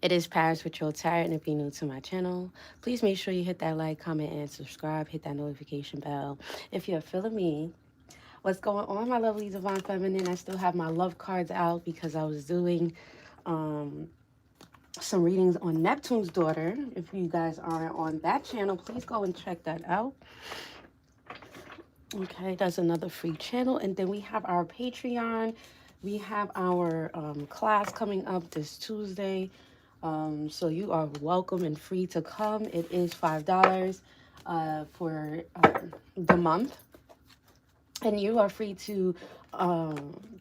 It is Paris with your Tarot, and if you're new to my channel, please make sure you hit that like, comment, and subscribe. Hit that notification bell. If you're feeling me, what's going on, my lovely Divine Feminine? I still have my love cards out because I was doing um, some readings on Neptune's daughter. If you guys are on that channel, please go and check that out. Okay, that's another free channel. And then we have our Patreon. We have our class coming up this Tuesday. So you are welcome and free to come. It is $5 for the month. And you are free to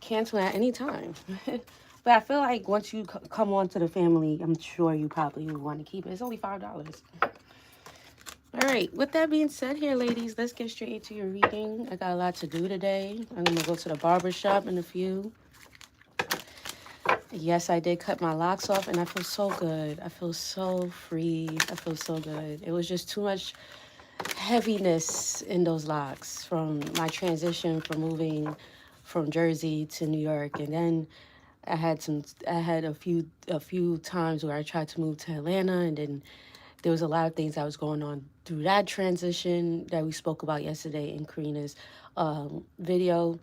cancel at any time. But I feel like once you come on to the family, I'm sure you probably would want to keep it. It's only $5. All right, with that being said here, ladies, let's get straight into your reading. I got a lot to do today. I'm going to go to the barber shop in a few. Yes, I did cut my locks off, and I feel so good. I feel so free. I feel so good. It was just too much heaviness in those locks from my transition from moving from Jersey to New York, and then I had a few times where I tried to move to Atlanta, and then there was a lot of things that was going on through that transition that we spoke about yesterday in Karina's video.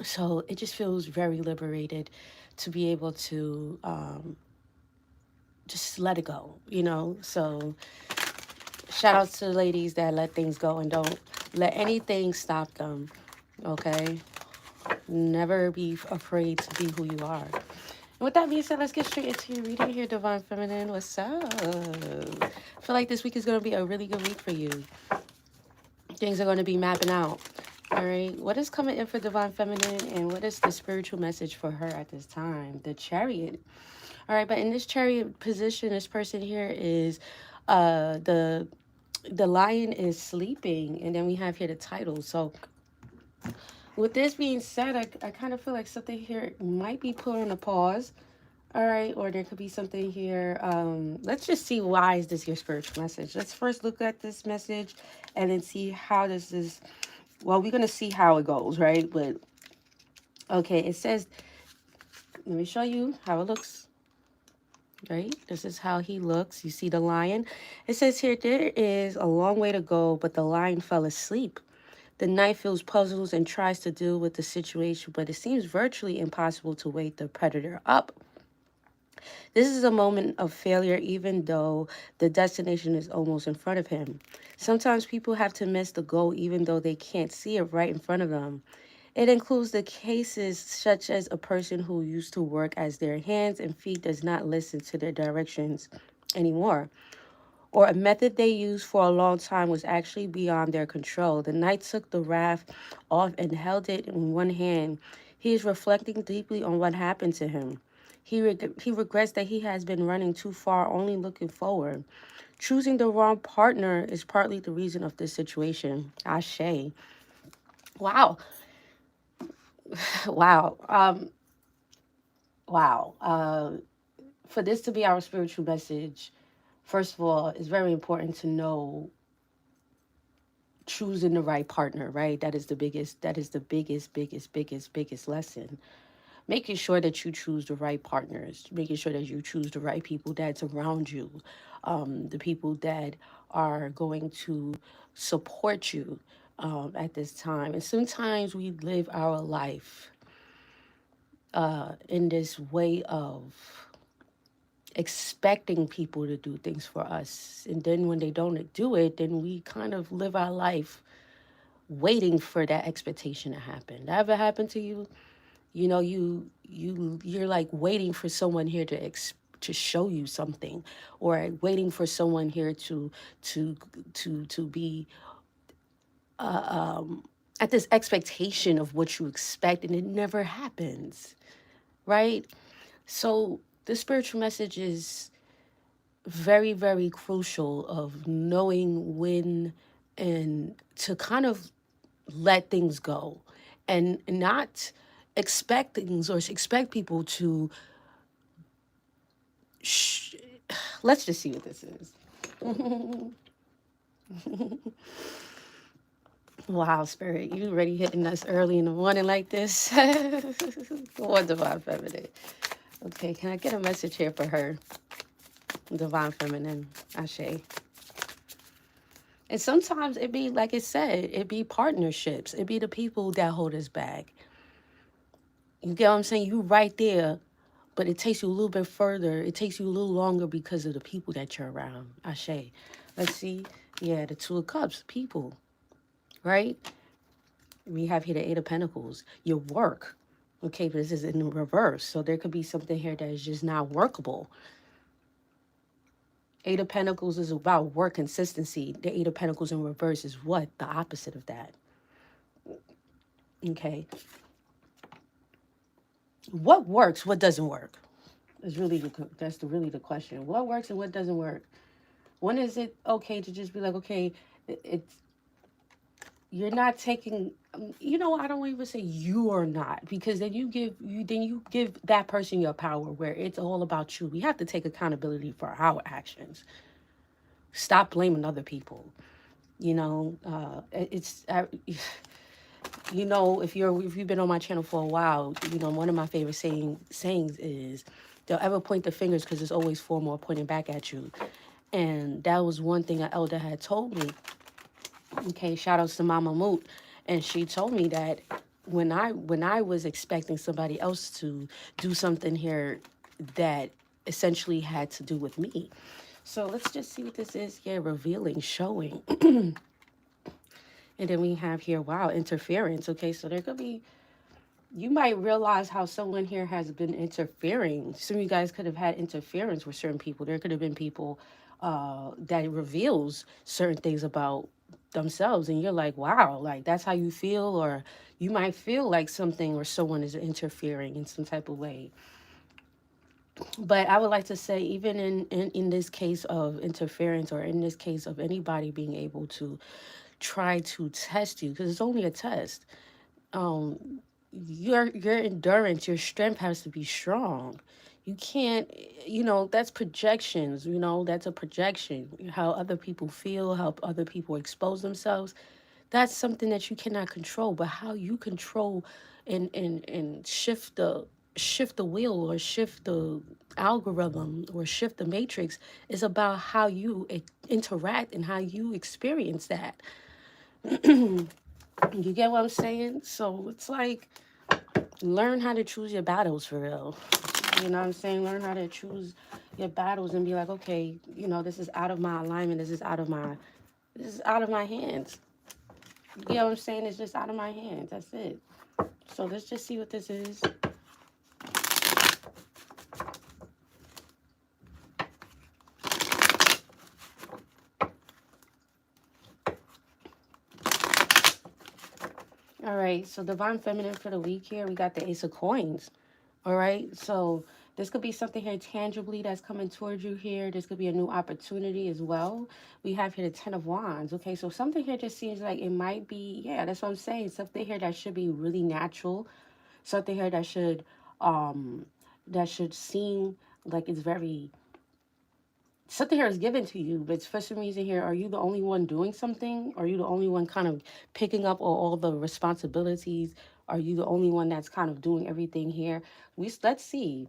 So it just feels very liberated to be able to just let it go, you know? So shout out to the ladies that let things go and don't let anything stop them, okay? Never be afraid to be who you are. And with that being said, let's get straight into your reading here, Divine Feminine. What's up? I feel like this week is going to be a really good week for you. Things are going to be mapping out. All right. What is coming in for Divine Feminine, and what is the spiritual message for her at this time? The Chariot. All right. But in this Chariot position, this person here is the lion is sleeping. And then we have here the title. So with this being said, I kind of feel like something here might be put on a pause. All right, or there could be something here. Let's just see, why is this your spiritual message? Let's first look at this message and then see how this is. Well, we're going to see how it goes, right? But, okay, it says, let me show you how it looks, right? This is how he looks. You see the lion? It says here, there is a long way to go, but the lion fell asleep. The knight feels puzzles and tries to deal with the situation, but it seems virtually impossible to wake the predator up. This is a moment of failure, even though the destination is almost in front of him. Sometimes people have to miss the goal even though they can't see it right in front of them. It includes the cases such as a person who used to work as their hands and feet does not listen to their directions anymore, or a method they used for a long time was actually beyond their control. The knight took the raft off and held it in one hand. He is reflecting deeply on what happened to him. He regrets that he has been running too far, only looking forward. Choosing the wrong partner is partly the reason of this situation. Ashe. Wow. Wow. Wow. For this to be our spiritual message, first of all, it's very important to know choosing the right partner, right? That is the biggest, biggest lesson. Making sure that you choose the right partners, making sure that you choose the right people that's around you, the people that are going to support you at this time. And sometimes we live our life in this way of expecting people to do things for us. And then when they don't do it, then we kind of live our life waiting for that expectation to happen. That ever happened to you? You know, you're like waiting for someone here to show you something, or waiting for someone here to be at this expectation of what you expect, and it never happens, right? So the spiritual message is very, very crucial of knowing when and to kind of let things go and not expect things or expect people to let's just see what this is. Wow, Spirit, you already hitting us early in the morning like this. What Divine Feminine. Okay, can I get a message here for her? Divine feminine, Ashe. And sometimes it be, like it said, it be partnerships. It be the people that hold us back. You get what I'm saying? You right there, but it takes you a little bit further. It takes you a little longer because of the people that you're around. Ashe. Let's see. Yeah, the Two of Cups, people, right? We have here the Eight of Pentacles, your work. Okay, but this is in reverse. So there could be something here that is just not workable. Eight of Pentacles is about work consistency. The Eight of Pentacles in reverse is what? The opposite of that. Okay. What works? What doesn't work? Is really really the question. What works and what doesn't work? When is it okay to just be like, okay, it's you're not taking. I don't even say you are not, because then you give that person your power where it's all about you. We have to take accountability for our actions. Stop blaming other people. It's if you've been on my channel for a while, one of my favorite sayings is, "They'll ever point the fingers because there's always four more pointing back at you." And that was one thing an elder had told me. Okay, shout outs to Mama Moot, and she told me that when I was expecting somebody else to do something here that essentially had to do with me. So let's just see what this is. Yeah, revealing, showing. And then we have here, wow, interference. Okay, so there could be, you might realize how someone here has been interfering. Some of you guys could have had interference with certain people. There could have been people that reveals certain things about themselves. And you're like, wow, like that's how you feel. Or you might feel like something or someone is interfering in some type of way. But I would like to say, even in this case of interference, or in this case of anybody being able to try to test you, because it's only a test, your endurance, your strength has to be strong. You can't, that's projections, that's a projection. How other people feel, how other people expose themselves, that's something that you cannot control. But how you control and shift the wheel, or shift the algorithm, or shift the matrix, is about how you interact and how you experience that. You get what I'm saying? So it's like, learn how to choose your battles for real. You know what I'm saying? Learn how to choose your battles and be like, okay, this is out of my alignment. This is out of my hands. You know what I'm saying? It's just out of my hands. That's it. So let's just see what this is. All right. So divine feminine for the week here, we got the Ace of Coins. All right. So this could be something here tangibly that's coming towards you here. This could be a new opportunity as well. We have here the Ten of Wands. Okay. So something here just seems like it might be, yeah, that's what I'm saying. Something here that should be really natural. Something here that should seem like it's very, something here is given to you, but for some reason here, are you the only one doing something? Are you the only one kind of picking up all the responsibilities? Are you the only one that's kind of doing everything here? Let's see.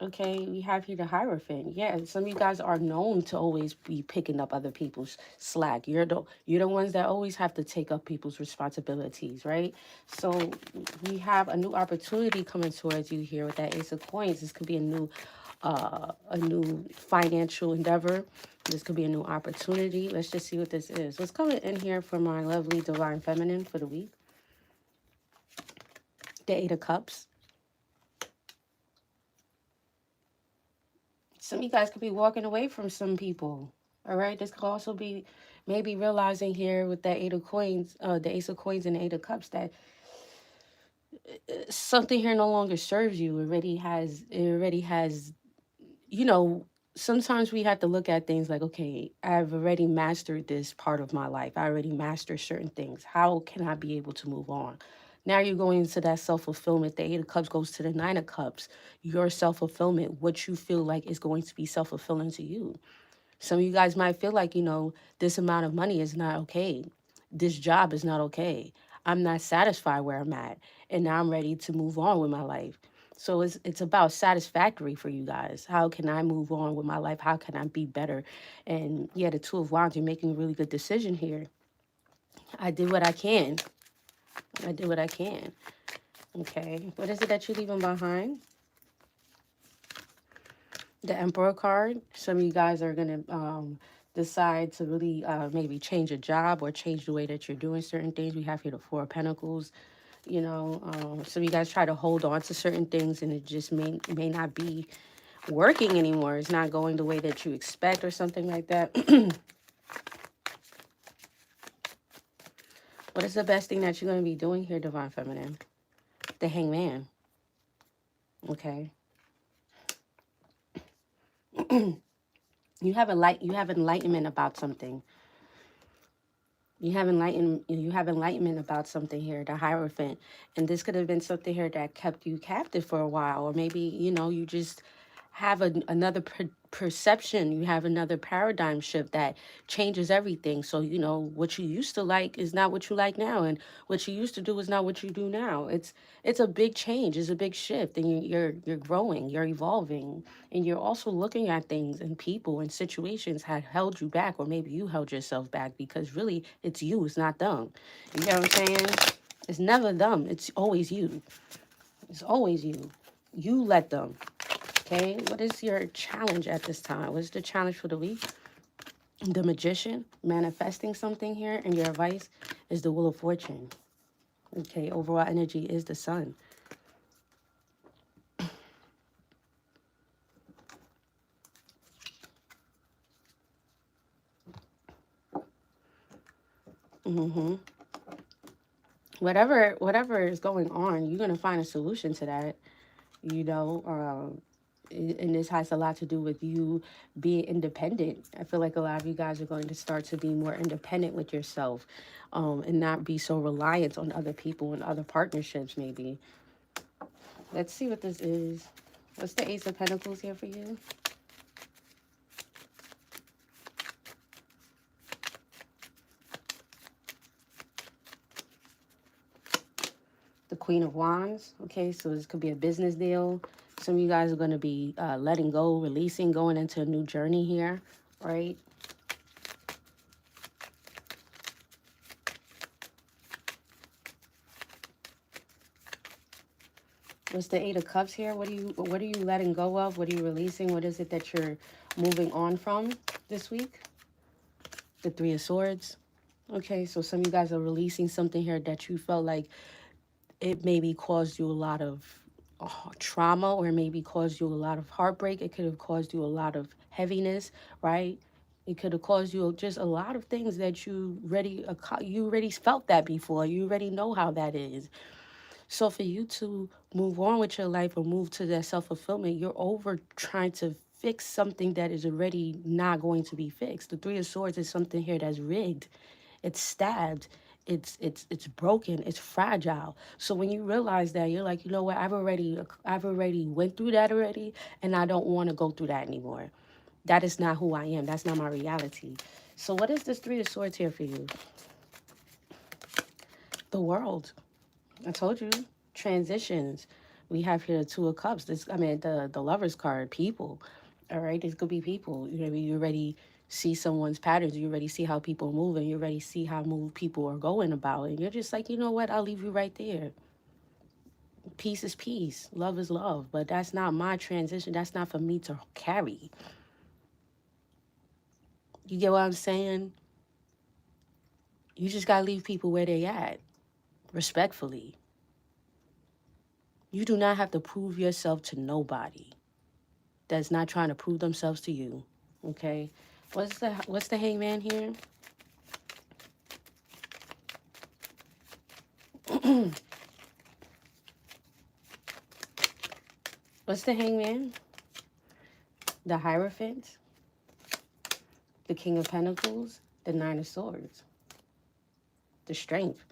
Okay, we have here the Hierophant. Yeah, some of you guys are known to always be picking up other people's slack. You're the ones that always have to take up people's responsibilities, right? So we have a new opportunity coming towards you here with that Ace of Coins. This could be a new financial endeavor. This could be a new opportunity. Let's just see what this is. What's coming in here for my lovely divine feminine for the week? The Eight of Cups. Some of you guys could be walking away from some people. All right. This could also be maybe realizing here with that Eight of Coins, the Ace of Coins and the Eight of Cups, that something here no longer serves you. It already has, you know, sometimes we have to look at things like, okay, I've already mastered this part of my life. I already mastered certain things. How can I be able to move on? Now you're going into that self-fulfillment. The Eight of Cups goes to the Nine of Cups. Your self-fulfillment, what you feel like is going to be self-fulfilling to you. Some of you guys might feel like, this amount of money is not okay. This job is not okay. I'm not satisfied where I'm at. And now I'm ready to move on with my life. So it's about satisfactory for you guys. How can I move on with my life? How can I be better? And yeah, the Two of Wands, you're making a really good decision here. I did what I can. I did what I can. Okay. What is it that you're leaving behind? The Emperor card. Some of you guys are going to decide to really maybe change a job or change the way that you're doing certain things. We have here the Four of Pentacles. You know, some of you guys try to hold on to certain things and it just may not be working anymore. It's not going the way that you expect or something like that. What is the best thing that you're going to be doing here, Divine Feminine? The Hangman. Okay. You have enlightenment about something. You have enlightenment about something here, the Hierophant. And this could have been something here that kept you captive for a while. Or maybe, you know, you just have another perception. You have another paradigm shift that changes everything. So, you know, what you used to like is not what you like now. And what you used to do is not what you do now. It's a big change. It's a big shift. And you're growing. You're evolving. And you're also looking at things and people and situations had held you back, or maybe you held yourself back because really it's you, it's not them. You get what I'm saying? It's never them. It's always you. It's always you. You let them. Okay? What is your challenge at this time? What's the challenge for the week? The Magician, manifesting something here, and your advice is the Wheel of Fortune. Okay, overall energy is the Sun. Mm-hmm. Whatever is going on, you're gonna find a solution to that. You know, and this has a lot to do with you being independent. I feel like a lot of you guys are going to start to be more independent with yourself, and not be so reliant on other people and other partnerships. Maybe. Let's see what this is. What's the Ace of Pentacles here for you? The Queen of Wands. Okay, so this could be a business deal. Some of you guys are going to be letting go, releasing, going into a new journey here, right? What's the Eight of Cups here? What are you letting go of? What are you releasing? What is it that you're moving on from this week? The Three of Swords. Okay, so some of you guys are releasing something here that you felt like it maybe caused you a lot of trauma, or maybe caused you a lot of heartbreak. It could have caused you a lot of heaviness, right? It could have caused you just a lot of things that you already felt that before. You already know how that is. So for you to move on with your life or move to that self-fulfillment, you're over trying to fix something that is already not going to be fixed. The Three of Swords is something here that's rigged. It's stabbed. It's broken. It's fragile. So when you realize that, you're like, you know what? I've already went through that already, and I don't want to go through that anymore. That is not who I am. That's not my reality. So what is this Three of Swords here for you? The World. I told you, transitions. We have here the Two of Cups. The Lover's card. People. All right, this could be people. You already see someone's patterns. You already see how people move, and you already see how people are going about. And you're just like, you know what? I'll leave you right there. Peace is peace. Love is love. But that's not my transition. That's not for me to carry. You get what I'm saying? You just gotta leave people where they at, respectfully. You do not have to prove yourself to nobody that's not trying to prove themselves to you. Okay? What's the Hangman here? What's the Hangman? The Hierophant, the King of Pentacles, the Nine of Swords, the Strength.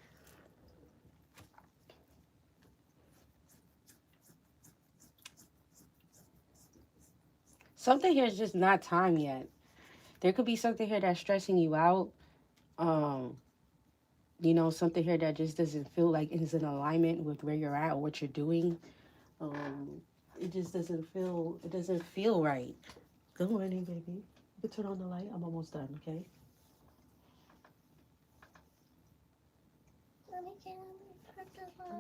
Something here is just not time yet. There could be something here that's stressing you out. You know, something here that just doesn't feel like it's in alignment with where you're at or what you're doing. Um, it just doesn't feel right. Good morning, baby. You can turn on the light. I'm almost done, okay?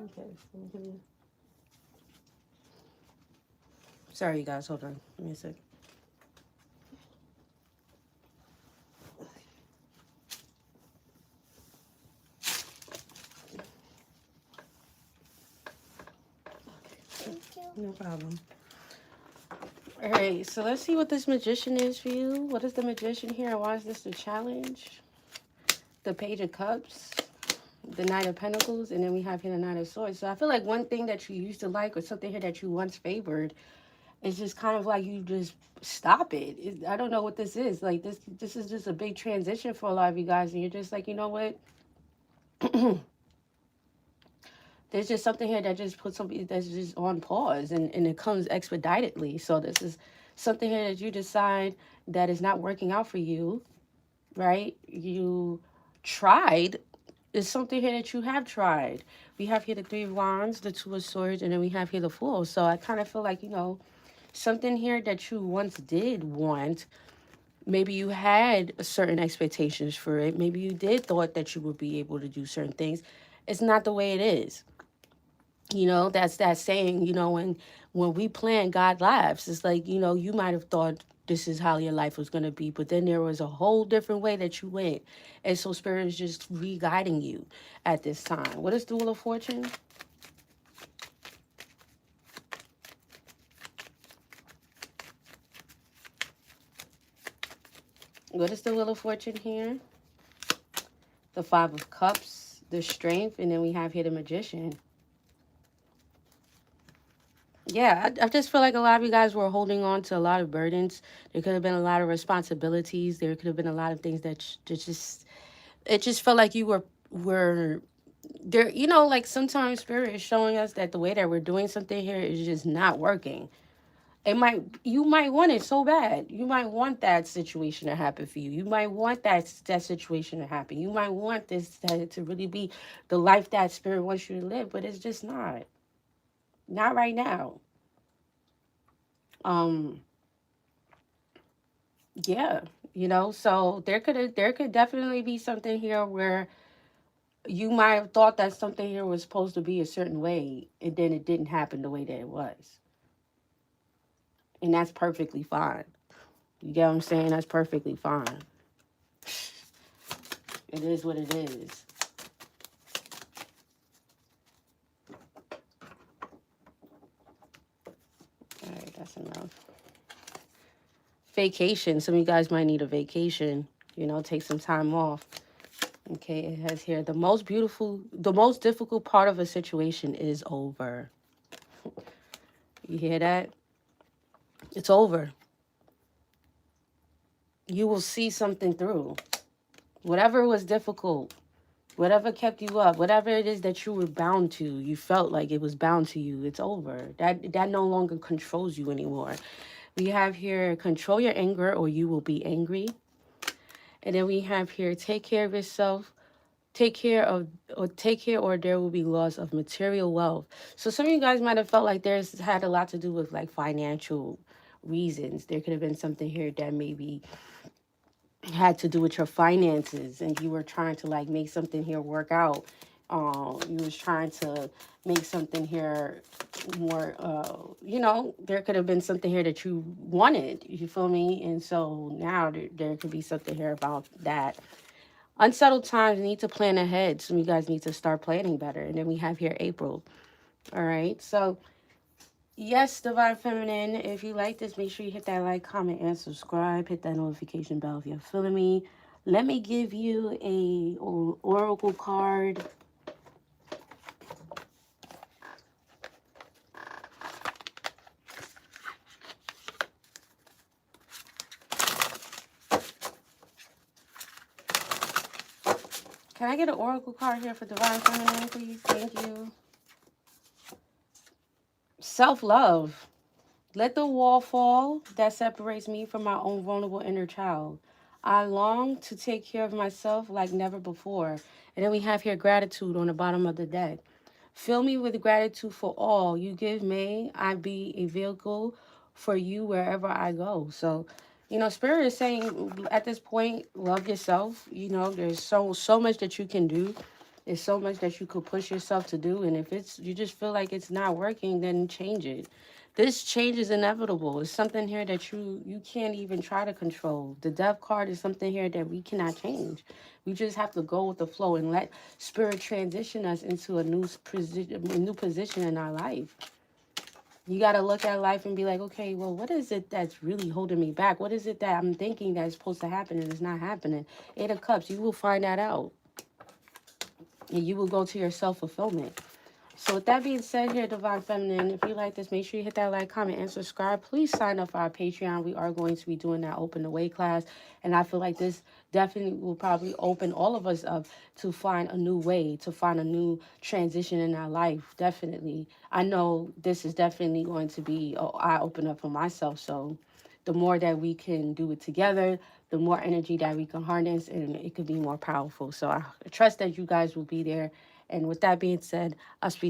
Okay. Sorry, you guys. Hold on. Give me a sec. No problem. All right, so let's see what this magician is for you. What is the magician here? Why is this the challenge? The Page of Cups, the Knight of Pentacles, and then we have here the Knight of Swords. So I feel like one thing that you used to like or something here that you once favored is just kind of like you just stop it. I don't know what this is. Like this is just a big transition for a lot of you guys, and you're just like, you know what? There's just something here that just puts something that's just on pause, and it comes expeditedly. So this is something here that you decide that is not working out for you, right? You tried. It's something here that you have tried. We have here the Three of Wands, the Two of Swords, and then we have here the Fool. So I kind of feel like, something here that you once did want. Maybe you had certain expectations for it. Maybe you did thought that you would be able to do certain things. It's not the way it is. That's that saying, when we plan, God laughs. It's like, you might have thought this is how your life was going to be, but then there was a whole different way that you went. And so Spirit is just re-guiding you at this time. What is the Wheel of Fortune? What is the Wheel of Fortune here? The Five of Cups, the Strength, and then we have here the Magician. Yeah, I just feel like a lot of you guys were holding on to a lot of burdens. There could have been a lot of responsibilities. There could have been a lot of things it just felt like you were there. Like sometimes Spirit is showing us that the way that we're doing something here is just not working. You might want it so bad. You might want that situation to happen for you. You might want that situation to happen. You might want to really be the life that Spirit wants you to live, but it's just not right now. Um, yeah, so there could definitely be something here where you might have thought that something here was supposed to be a certain way, and then it didn't happen the way that it was. And that's perfectly fine. You get what I'm saying? That's perfectly fine. It is what it is. All right, that's enough. Vacation. Some of you guys might need a vacation. Take some time off. Okay, it has here the most difficult part of a situation is over. You hear that? It's over. You will see something through. Whatever was difficult, whatever kept you up, whatever it is that you were bound to, you felt like it was bound to you, it's over. That no longer controls you anymore. We have here, control your anger or you will be angry. And then we have here, take care of yourself. Take care or there will be loss of material wealth. So some of you guys might have felt like there's had a lot to do with like financial reasons. There could have been something here that maybe had to do with your finances and you were trying to like make something here work out. You was trying to make something here more, there could have been something here that you wanted, you feel me? And so now there could be something here about that. Unsettled times, need to plan ahead. Some of you guys need to start planning better. And then we have here April. All right. So, yes, Divine Feminine, if you like this, make sure you hit that like, comment, and subscribe. Hit that notification bell if you're feeling me. Let me give you a oracle card. Can I get an oracle card here for Divine Feminine, please? Thank you. Self-love. Let the wall fall that separates me from my own vulnerable inner child. I long to take care of myself like never before. And then we have here gratitude on the bottom of the deck. Fill me with gratitude for all you give me. I be a vehicle for you wherever I go. So, Spirit is saying at this point, love yourself. There's so much that you can do. There's so much that you could push yourself to do. And if you just feel like it's not working, then change it. This change is inevitable. It's something here that you can't even try to control. The death card is something here that we cannot change. We just have to go with the flow and let spirit transition us into a new position in our life. You got to look at life and be like, okay, well, what is it that's really holding me back? What is it that I'm thinking that's supposed to happen and it's not happening? Eight of Cups, you will find that out. And you will go to your self-fulfillment. So with that being said here, Divine Feminine, if you like this, make sure you hit that like, comment, and subscribe. Please sign up for our Patreon. We are going to be doing that Open the Way class. And I feel like this definitely will probably open all of us up to find a new way, to find a new transition in our life. Definitely. I know this is definitely going to be an eye-opener for myself. So the more that we can do it together, the more energy that we can harness, and it could be more powerful. So I trust that you guys will be there. And with that being said, I'll speak